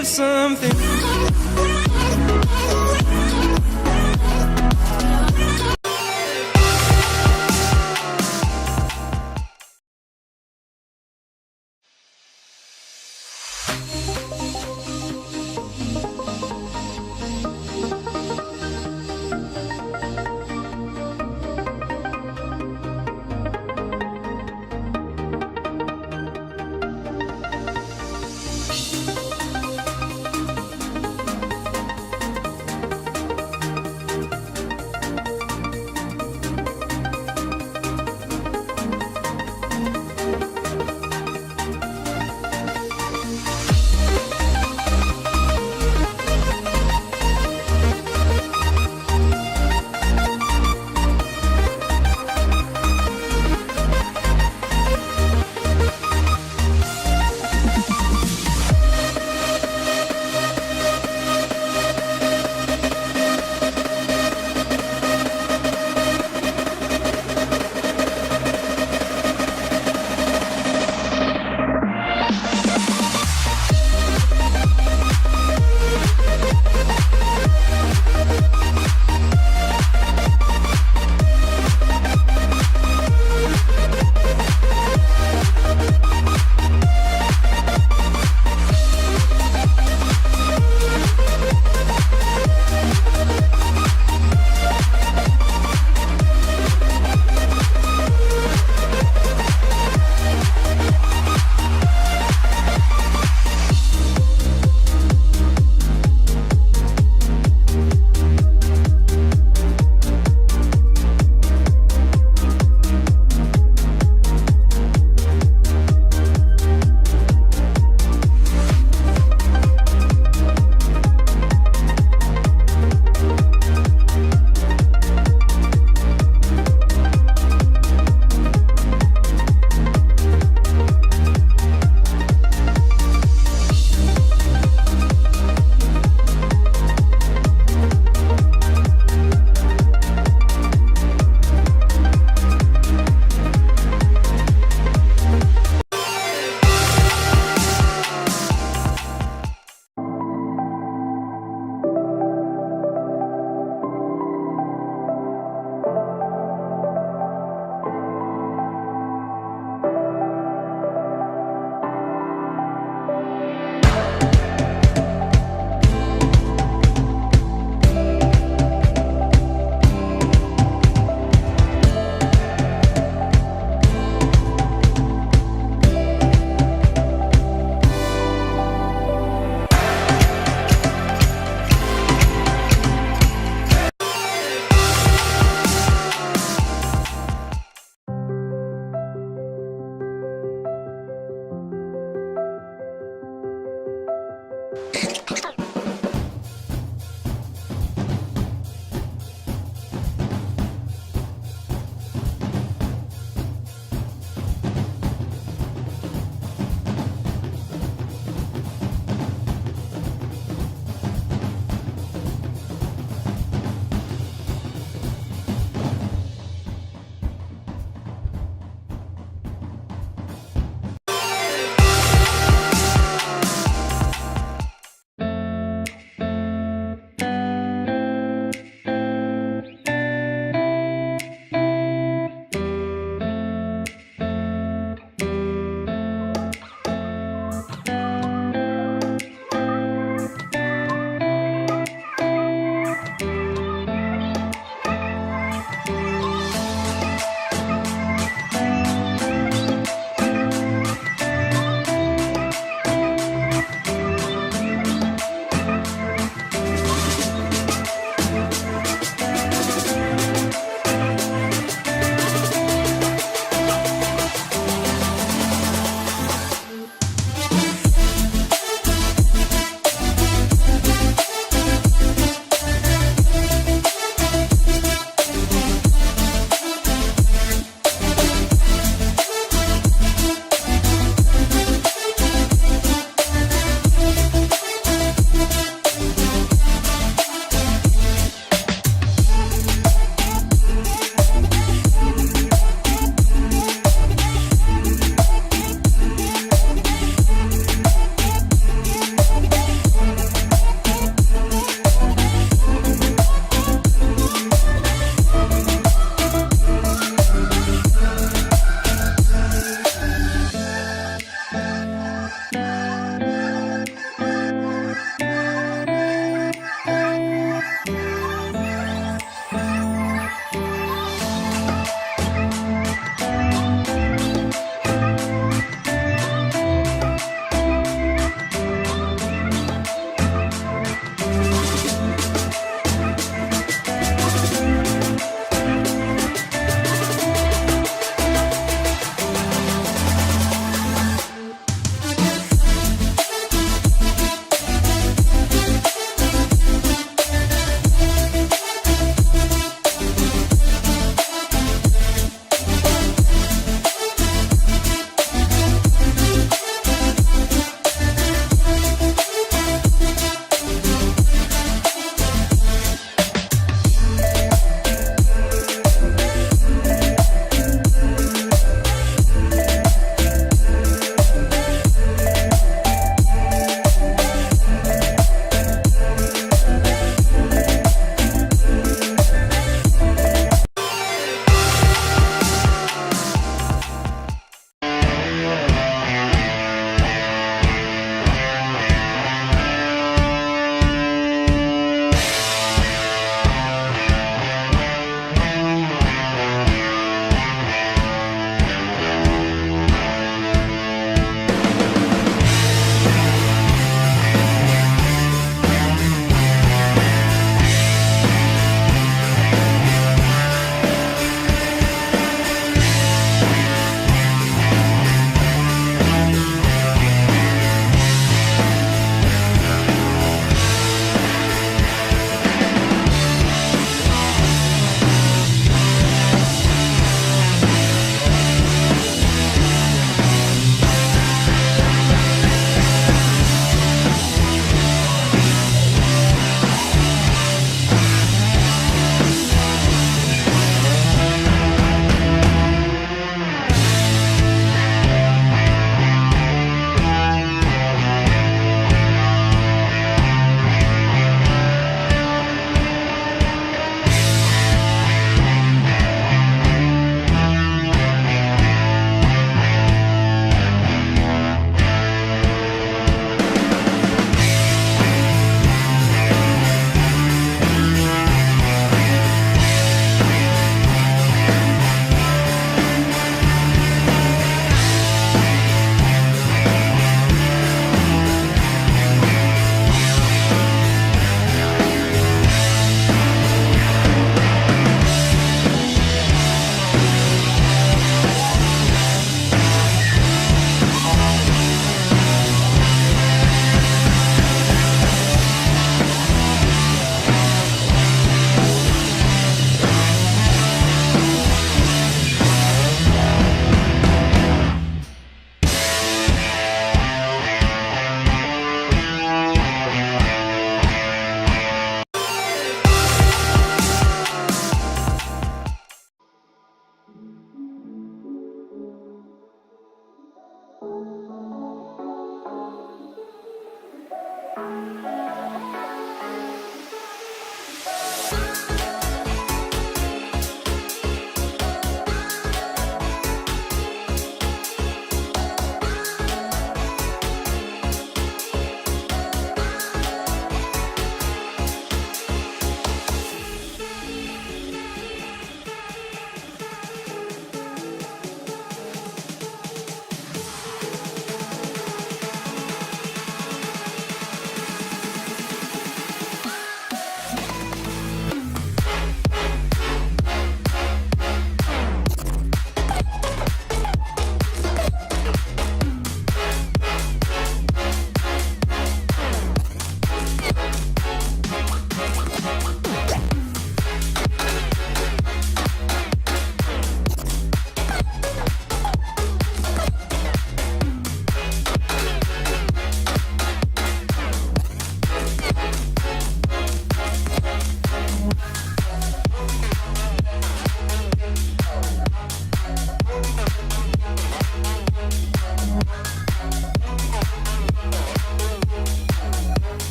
of something.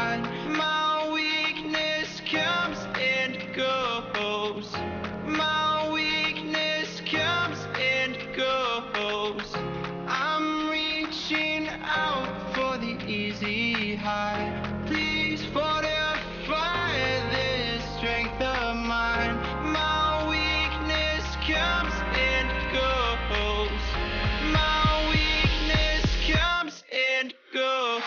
hide. My weakness comes and goes. My weakness comes and goes. I'm reaching out for the easy high. Please fortify this strength of mine. My weakness comes and goes. My weakness comes and goes.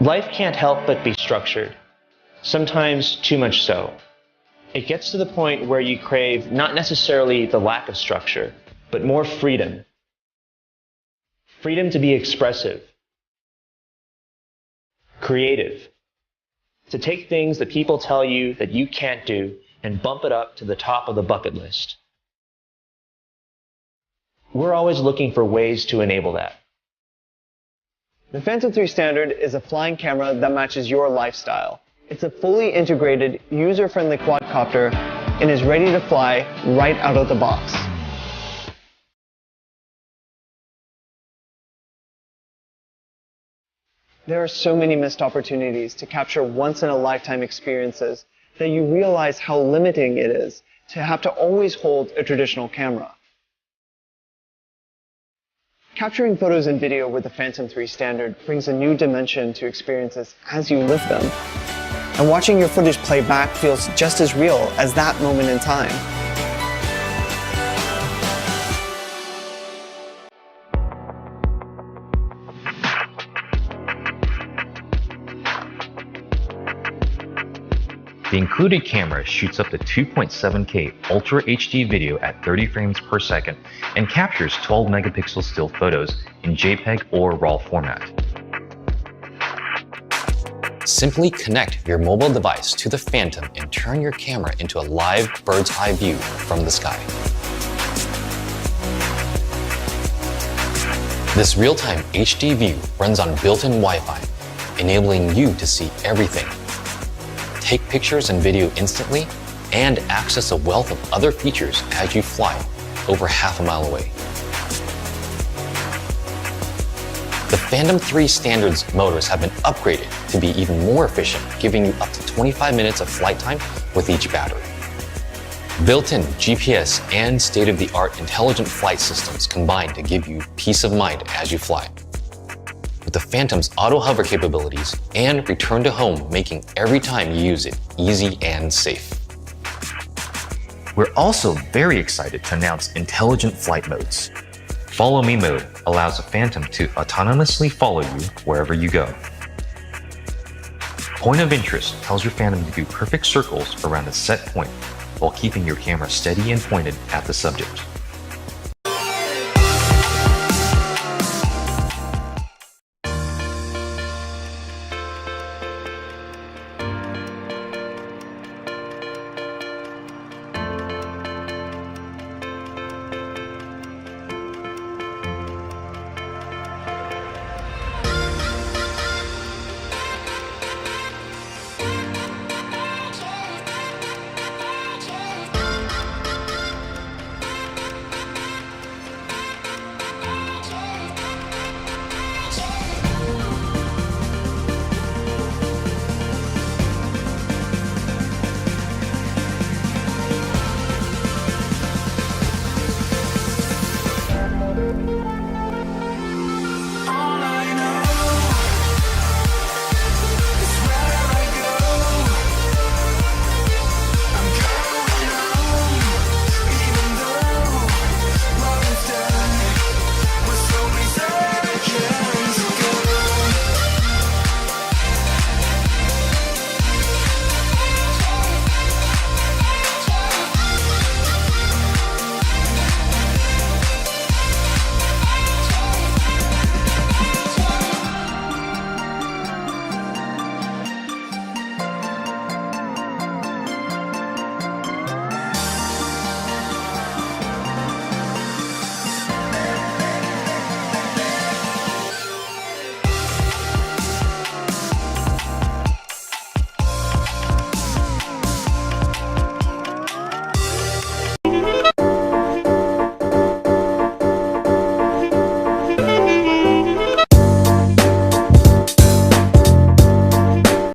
Life can't help but be structured, sometimes too much so. It gets to the point where you crave not necessarily the lack of structure, but more freedom. Freedom to be expressive, creative, to take things that people tell you that you can't do and bump it up to the top of the bucket list. We're always looking for ways to enable that. The Phantom 3 Standard is a flying camera that matches your lifestyle. It's a fully integrated, user-friendly quadcopter and is ready to fly right out of the box. There are so many missed opportunities to capture once-in-a-lifetime experiences that you realize how limiting it is to have to always hold a traditional camera. Capturing photos and video with the Phantom 3 Standard brings a new dimension to experiences as you live them. And watching your footage play back feels just as real as that moment in time. The included camera shoots up to 2.7K Ultra HD video at 30 frames per second and captures 12 megapixel still photos in JPEG or RAW format. Simply connect your mobile device to the Phantom and turn your camera into a live bird's eye view from the sky. This real-time HD view runs on built-in Wi-Fi, enabling you to see everything, take pictures and video instantly, and access a wealth of other features as you fly over half a mile away. The Phantom 3 Standard's motors have been upgraded to be even more efficient, giving you up to 25 minutes of flight time with each battery. Built-in GPS and state-of-the-art intelligent flight systems combine to give you peace of mind as you fly. With the Phantom's auto hover capabilities and return to home making every time you use it easy and safe. We're also very excited to announce intelligent flight modes. Follow Me mode allows the Phantom to autonomously follow you wherever you go. Point of Interest tells your Phantom to do perfect circles around a set point while keeping your camera steady and pointed at the subject.